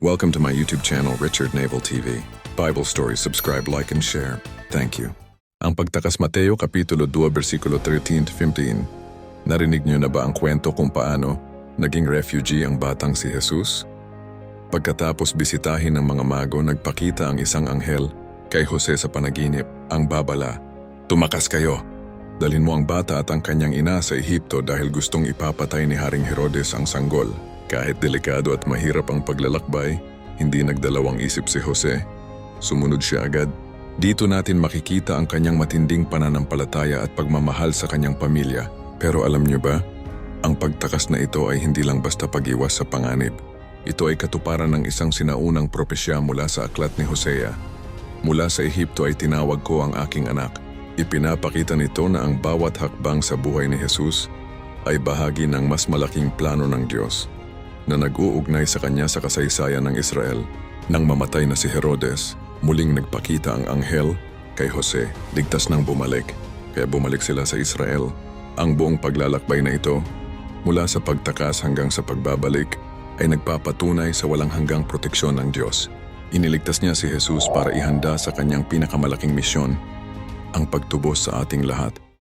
Welcome to my YouTube channel, Richard Naval TV. Bible stories, subscribe, like, and share. Thank you. Ang pagtakas Mateo Kapitulo 2, versikulo 13 to 15. Narinig niyo na ba ang kwento kung paano naging refugee ang batang si Jesus? Pagkatapos bisitahin ng mga mago, nagpakita ang isang anghel kay Jose sa panaginip, ang babala. Tumakas kayo! Dalhin mo ang bata at ang kanyang ina sa Ehipto dahil gustong ipapatay ni Haring Herodes ang sanggol. Kahit delikado at mahirap ang paglalakbay, hindi nagdalawang isip si Jose. Sumunod siya agad. Dito natin makikita ang kanyang matinding pananampalataya at pagmamahal sa kanyang pamilya. Pero alam niyo ba, ang pagtakas na ito ay hindi lang basta pag-iwas sa panganib. Ito ay katuparan ng isang sinaunang propesya mula sa aklat ni Hosea. Mula sa Ehipto ay tinawag ko ang aking anak. Ipinapakita nito na ang bawat hakbang sa buhay ni Jesus ay bahagi ng mas malaking plano ng Diyos na nag-uugnay sa kanya sa kasaysayan ng Israel. Nang mamatay na si Herodes, muling nagpakita ang anghel kay Jose. Ligtas nang bumalik, kaya bumalik sila sa Israel. Ang buong paglalakbay na ito, mula sa pagtakas hanggang sa pagbabalik, ay nagpapatunay sa walang hanggang proteksyon ng Diyos. Iniligtas niya si Jesus para ihanda sa kanyang pinakamalaking misyon, ang pagtubos sa ating lahat.